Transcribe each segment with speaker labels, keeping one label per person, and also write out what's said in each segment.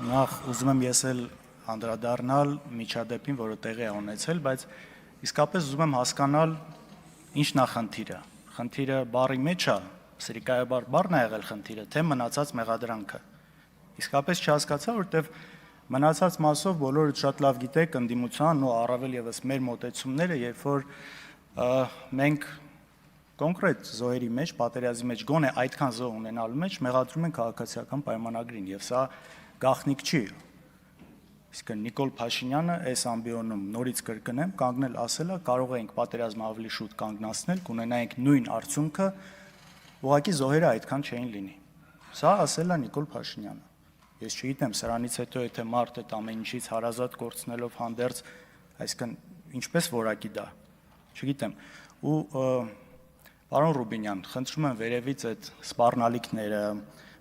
Speaker 1: նախ ուզում եմ ես էլ անդրադառնալ միջադեպին, որը տեղի է ունեցել, բայց իսկապես ուզում եմ հասկանալ ինչ նախնդիրը։ Խնդիրը բառի մեջ է, սրիկայաբար բառն է եղել խնդիրը, թե մնացած մեղադրանքը։ Իսկապես չհասկացա, որտեվ մնացած մասով բոլորը շատ լավ գիտեք ընդդիմության ու առավել եւս մեր մոտեցումները, երբ որ մենք կոնկրետ զոհերի մեջ, պատերազմի մեջ, գոնե այդքան զոհ ունենալու մեջ մեղադրում են քաղաքացիական պայմանագրին, եւ սա գաղտնիք չի։ Իսկ Նիկոլ Փաշինյանը այս ամբիոնում նորից կրկնեմ, կանգնել ասելա, կարող ենք պատերազմը ավելի շուտ կանգնացնել, կունենայինք նույն արդյունքը, ուղղակի զոհերը այդքան չէին լինի։ Սա ասելա Նիկոլ Փաշինյանը։ Ես չգիտեմ, սրանից հետո եթե մարդ այդ ամեն ինչից հարազատ կորցնելով հանդերձ, այսինքն ինչպես որակի դա, չգիտեմ։ Ու պարոն Ռուբինյան, խնդրում եմ վերևից այդ սպառնալիքները,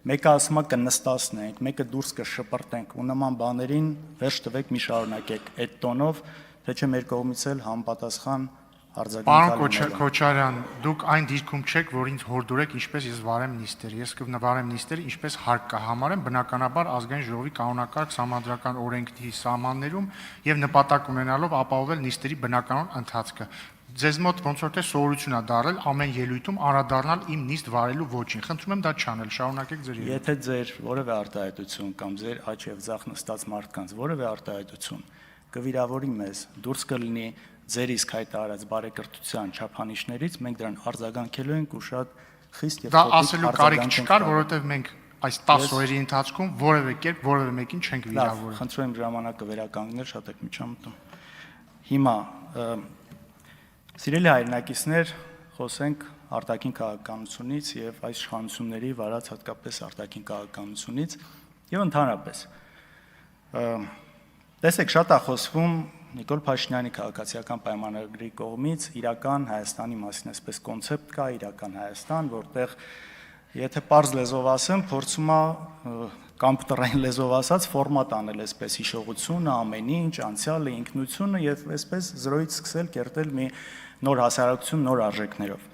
Speaker 1: մեկը ասում է կնստացնենք, մեկը դուրս կշպրտենք ու նման բաներին վերջ տվեք, մի շարունակեք այդ տոնով, թե չէ մեր կողմից էլ համապատասխան արձագանք։
Speaker 2: Պարոն Քոչարյան, դուք այն դիրքում չեք, որ ինձ հորդորեք ինչպես ես վարեմ նիստերը։ Ես կվարեմ նիստերը ինչպես հարկ կհամարեմ, բնականաբար ազգային ժողովի կանոնակարգ համանդրական օրենքի սահմաններում եւ նպատակ ունենալով ապահովել նիստերի բնականon ընթացքը։ Ձեզ մոտ ոնց որ թե սովորություն է դարել ամեն ելույթում անդրադառնալ իմ նիստ վարելու ոչին։ Խնդրում եմ դա չանել, շարունակեք ձեր ելույթը։
Speaker 1: Եթե ձեր որևէ արտահայտություն կամ ձեր աճ եւ ձախ նստած մարդկանց որևէ արտահայտություն կվիրավորի մեզ, դուրս կլինի ձեր իսկ հայտարարած բարեկրթության չափանիշներից, մենք դրան արձագանքելու ենք ու շատ խիստ եւ
Speaker 2: դա ասելու կարիք չկար, որովհետեւ մենք այս 10 օրերի ընթացքում որևէ կերպ որևէ մեկին չենք վիրավորել։
Speaker 1: Խնդրում եմ ժամանակը վերականգնել, շատ եք միջամտում։ Հիմա սիրելի հայրենակիցներ, խոսենք արտաքին քաղաքականությունից եւ այս իշխանությունների վարած հատկապես արտաքին քաղաքականությունից եւ ընդհանրապես։ Տեսեք, շատ է խոսվում Նիկոլ Փաշինյանի քաղաքացիական պայմանագրի կողմից իրական Հայաստանի մասին, այսպես կոնցեպտ կա իրական Հայաստան, որտեղ եթե պարզ լեզվով ասեմ, փորձում է կոմպյուտերային լեզվով ասած ֆորմատ անել այսպես հիշողությունը, ամեն ինչ, անցյալը, ինքնությունը եւ այսպես զրոյից սկսել կերտել մի նոր հասարակություն, նոր արժեքներով։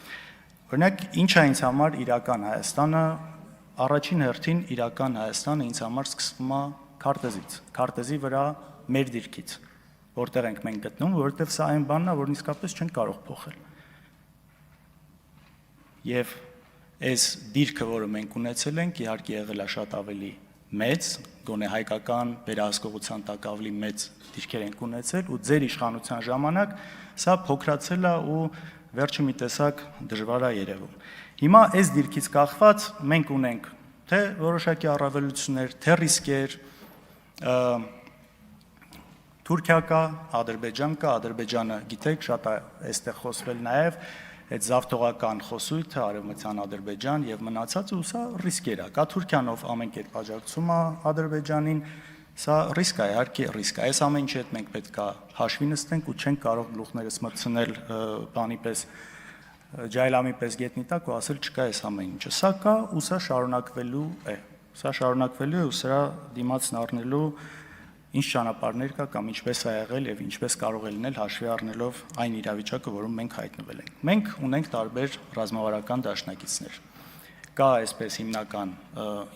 Speaker 1: Օրինակ, ինչ է ինձ համար իրական Հայաստանը, առաջին հերթին իրական Հայաստանը ինձ համար սկսվում է քարտեզից, քարտեզի վրա մեր դիրքից, որտեղ ենք մենք գտնվում, որովհետև սա այն բանն է, որն իսկապես չենք կարող փոխել։ Եվ այս դիրքը, որը մենք ունեցել ենք, իհարկե եղել է շատ ավելի մեծ, գոնե հայկական վերահսկողության տակ ավելի մեծ դիրքեր ենք ունեցել ու ձեր իշխանության ժամանակ սա փոքրացել է ու վերջը մի տեսակ դժվար է երևում։ Հիմա այս դիրքից կախված մենք ունենք թե որոշակի առավելություններ, թե ռիսկեր, Թուրքիա կա, Ադրբեջան կա, Ադրբեջանը գիտեք, շատ է այստեղ խոսվել նաև այդ զավթողական խոսույթը արևմտյան Ադրբեջան եւ մնացածը ու սա ռիսկեր է։ Կա Թուրքիան, ով ամեն կերպ աջակցում է Ադրբեջանին, սա ռիսկ է, իհարկե ռիսկ է։ Այս ամեն ինչի հետ մենք պետք է հաշվի նստենք ու չենք կարող գլուխներս մտցնել բանի պես ջայլամի պես գետնի տակ ու ասել չկա այս ամեն ինչը։ Սա կա ու սա շարունակվելու է։ Սա շարունակվելու է ու սրա դիմացն առնելու ինչ ճանապարհներ կա կամ ինչպես է եղել եւ ինչպես կարող է լինել հաշվի առնելով այն իրավիճակը, որում մենք հայտնվել ենք։ Մենք ունենք տարբեր ռազմավարական դաշնակիցներ։ Կա այսպես հիմնական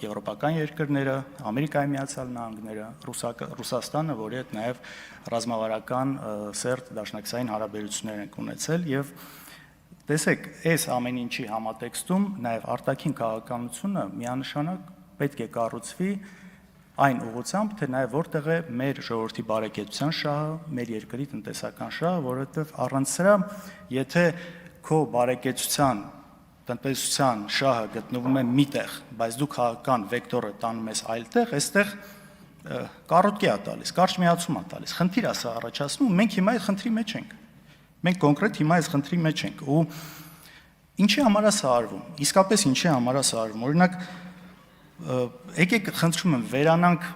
Speaker 1: եվրոպական երկրները, Ամերիկայի Միացյալ Նահանգները, Ռուսաստանը, որի հետ նաեւ ռազմավարական սերտ դաշնակցային հարաբերություններ ենք ունեցել եւ տեսեք, այս ամեն ինչի համատեքստում նաեւ արտաքին քաղաքականությունը միանշանակ պետք է կառուցվի այն ուղղությամբ, թե նաև որտեղ է մեր ժողովրդի բարեկեցության շահը, մեր երկրի տնտեսական շահը, որովհետև առանց սրա, եթե քո բարեկեցության, տնտեսության շահը գտնվում է միտեղ, բայց դու քաղաքական վեկտորը տանում ես այլտեղ, այստեղ կառույցի է տալիս, կարճ միացում է տալիս, խնդիր է սա առաջացնում, մենք հիմա այդ խնդրի մեջ ենք։ Մենք կոնկրետ հիմա այս խնդրի մեջ ենք ու ինչի համար է սա արվում։ Իսկապես ինչի համար է սա արվում։ Օրինակ եկեք խնդրում եմ վերանանք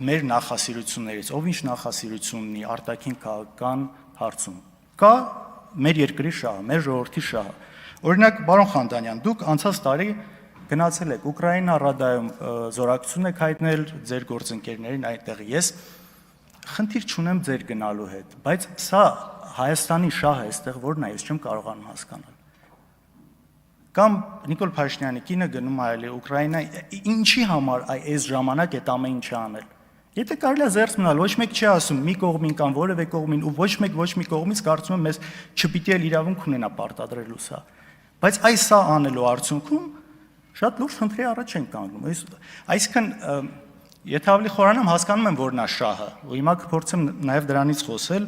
Speaker 1: մեր նախասիրություններից, ով ինչ նախասիրություն ունի արտաքին քաղաքական հարցում։ Կա մեր երկրի շահը, մեր ժողովրդի շահը։ Օրինակ, պարոն Խանդանյան, դուք անցած տարի գնացել եք Ուկրաինա, Ռադայում զորակցություն եք հայտնել ձեր գործընկերներին այդտեղ։ Ես խնդիր չունեմ ձեր գնալու հետ, բայց սա Հայաստանի շահը այստեղ որն է, ես չեմ կարողանում հասկանալ։ Կամ Նիկոլ Փաշինյանի կինը գնում է այլ Ուկրաինա, ինչի համար այս ժամանակ այդ ամեն ինչը անել։ Եթե կարելի է զերծ մնալ, ոչ մեկ չի ասում մի կողմին կամ որևէ կողմին ու ոչ մի կողմից կարծում եմ մեզ չպիտի էլ իրավունք ունենա պարտադրելու սա։ Բայց այս սա անելու արդյունքում շատ լուրջ խնդրի առաջ են կանգնում։ Այսինքն եթե ավելի խորանամ հասկանում եմ որ նա շահը, ու հիմա կփորձեմ նաև դրանից խոսել,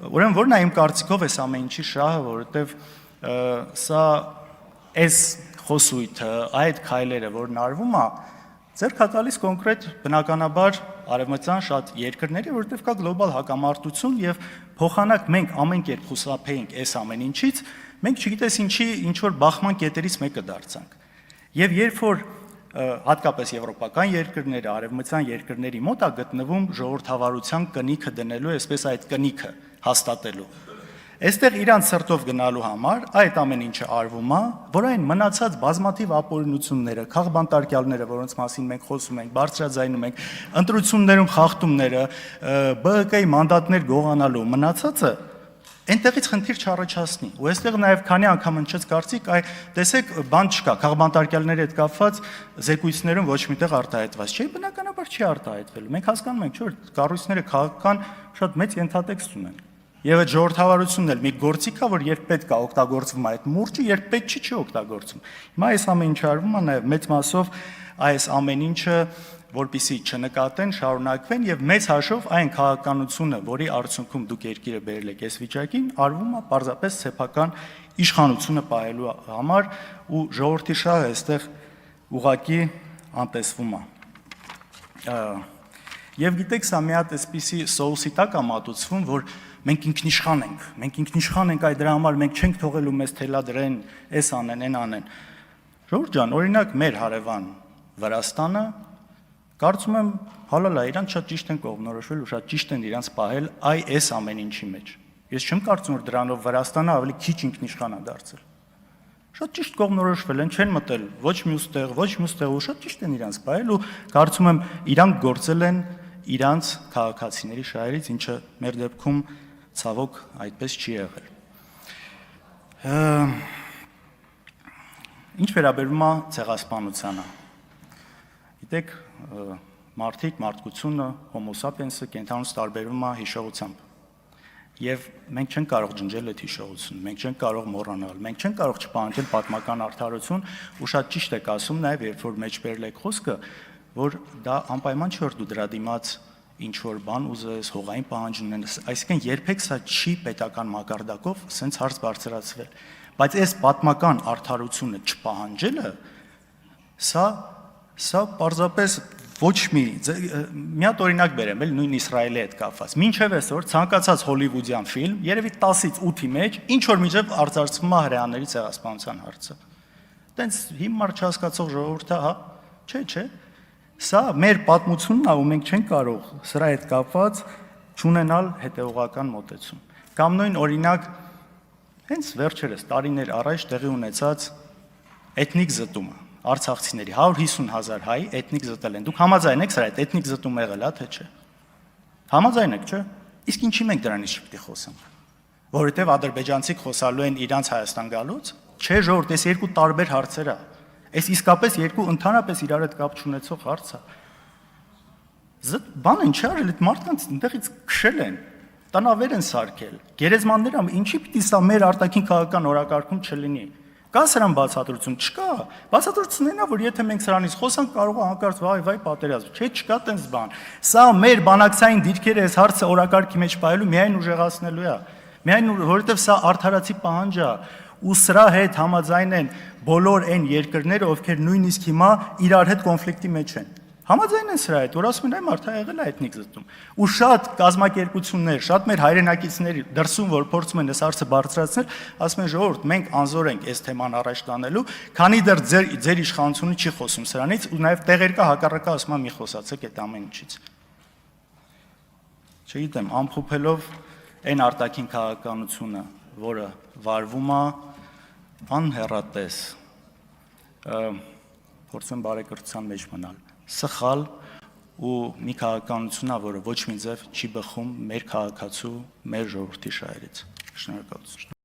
Speaker 1: ուրեմն որն է իմ կարծիքով այս ամեն ինչի շահը, որովհետև սա այս խոսույթը, այդ քայլերը, որն արվում է, ձեռք է տալիս կոնկրետ բնականաբար արևմտյան շատ երկրների, որովհետև կա գլոբալ հակամարտություն եւ փոխանակ մենք ամեն կերպ խուսափեինք այս ամեն ինչից, մենք չգիտես ինչի ինչ որ բախման կետերից մեկը դարձանք։ Եվ երբ որ հատկապես եվրոպական երկրները, արևմտյան երկրների մոտ է գտնվում ժողովրդավարության կնիքը դնելու, այսպես այդ կնիքը հաստատելու։ Այստեղ իրանց սրտով գնալու համար այդ ամեն ինչը արվում է, որ այն մնացած բազմաթիվ ապօրինությունները, քաղբանտարկյալները, որոնց մասին մենք խոսում ենք, բարձրաձայնում ենք, ընտրություններում խախտումները, ԲՀԿ-ի մանդատներ գողանալու մնացածը այնտեղից խնդիր չառաջացնի։ Ու այստեղ նաև քանի անգամ հնչեց կարծիք, տեսեք, բան չկա, քաղբանտարկյալների հետ կապված զեկույցներում ոչ միտեղ արտահայտված չէ, բնականաբար չի արտահայտվելու։ Մենք հասկանում ենք, չէ՞, որ կառույցները քաղաքական շատ մեծ ենթատեքստ ունեն։ Եվ այդ ժողովրդավարությունն էլ մի գործիք է, որ երբ պետք է օգտագործվում է այդ մուրճը, երբ պետք չի օգտագործվում։ Հիմա այս ամեն ինչը արվում է նաև մեծ մասով այս ամեն ինչը որպեսզի չնկատեն, շարունակվեն եւ մեծ հաշվով այն քաղաքականությունը, որի արդյունքում դուք երկիրը բերել եք այս վիճակին, արվում է պարզապես սեփական իշխանությունը պահելու համար ու ժողովրդի շահը այստեղ ուղղակի անտեսվում է։ Եվ գիտեք, սա մի հատ այսպիսի սոուսի տակ է մատուցվում, որ մենք ինքնիշխան ենք այդ դրա համար մենք չենք թողելու մեզ թելադրեն, այս անեն, այն անեն։ Ժողովուրդ ջան, օրինակ մեր հարևան Վրաստանը կարծում եմ հալալ է, իրանք շատ ճիշտ են կողմնորոշվել ու շատ ճիշտ են իրանք պահել այս ամեն ինչի մեջ։ Ես չեմ կարծում որ դրանով Վրաստանը ավելի քիչ ինքնիշխան է դարձել։ Շատ ճիշտ կողմնորոշվել են, չեն մտել ոչ մյուս տեղ, ու շատ ճիշտ են իրանք պահել ու կարծում եմ իրանք գործել են իրանք քաղաքացիների շահերից, ինչը մեր դեպքում ցավոք այդպես չի եղել։ Ինչ վերաբերում է ցեղասպանությանը։ Գիտեք, մարդկությունը, Homo sapiens-ը կենթանուց տարբերվում է հիշողությամբ։ Եվ մենք չենք կարող ջնջել այդ հիշողությունը, մենք չենք կարող մոռանալ, մենք չենք կարող չպահանջել պատմական արդարություն, ու շատ ճիշտ եք ասում նաև, երբ որ մեջբերել եք խոսքը, որ դա անպայման չէ որ դու դրա դիմաց ինչ որ բան ուզես, հողային պահանջ ունենաս, այսինքն երբեք սա չի պետական մակարդակով սենց հարց բարձրացվել։ Բայց այս պատմական արդարությունը չպահանջելը, սա պարզապես ոչ մի հատ օրինակ բերեմ, էլ նույն Իսրայելի հետ կապված։ Մինչև այսօր ցանկացած հոլիվուդյան ֆիլմ, երևի 10-ից 8-ի մեջ ինչ որ միջև արձարծվում է հրեաների ցեղասպանության հարցը։ Տենց հիմար չհասկացող ժողովուրդը, հա, չէ։ Սա մեր պատմությունն է, ու մենք չենք կարող սրա հետ կապված չունենալ հետևողական մոտեցում։ Կամ նույն օրինակ հենց վերջերս տարիներ առաջ տեղի ունեցած էթնիկ զտումը, արցախցիների 150,000 հայ էթնիկ զտել են։ Դուք համաձայն եք սրա հետ էթնիկ զտում եղել է, թե չէ։ Համաձայն եք, չէ։ Իսկ ինչի մենք դրանից չպետք է խոսենք։ Որովհետև ադրբեջանցիք խոսալու են իրանց Հայաստան գալուց, չէ, ժողովուրդ, այս երկու տարբեր հարցեր է։ Այս իսկապես երկու ընդհանրապես իրար հետ կապ չունեցող հարց է։ Բան են չի արել, այդ մարդկանց այնտեղից քշել են, տնավեր են սարքել, գերեզմանները, ինչի պիտի սա մեր արտաքին քաղաքական օրակարգում չլինի։ Կա սրան բացատրություն, չկա։ Բացատրությունն է, որ եթե մենք սրանից խոսանք, կարող է հանկարծ վայ պատերազմ։ Չէ, չկա տենց բան։ Սա մեր բանակցային դիրքերը այս հարցը օրակարգի մեջ պահելու միայն ուժեղացնելու է։ Միայն որովհետև սա արդարացի պահանջ է, ու սրա հետ համաձայն են բոլոր այն երկրները, ովքեր նույնիսկ հիմա իրար հետ կոնֆլիկտի մեջ են։ Համաձայն են սրա հետ, որ ասում են, այ մարդը եղել է էթնիկ զտում։ Ու շատ կազմակերպություններ, շատ մեր հայրենակիցների դրսում, որ փորձում են այս հարցը բարձրացնել, ասում են ժողովուրդ, մենք անզոր ենք այս թեման առաջ տանելու, քանի դեռ ձեր իշխանությունը չի խոսում սրանից, ու նաև տեղեր կա հակառակը ասում է մի խոսացեք այդ ամեն ինչից։ Չգիտեմ, ամփոփելով այն արտաքին քաղաքականությունը, որը վարվում է անհեռատես, փորձում բարեկրթության մեջ մնալ, սխալ ու մի քաղաքականություն է, որը ոչ մի ձև չի բխում մեր քաղաքացու, մեր ժողովրդի շահերից։ Շնորհակալություն։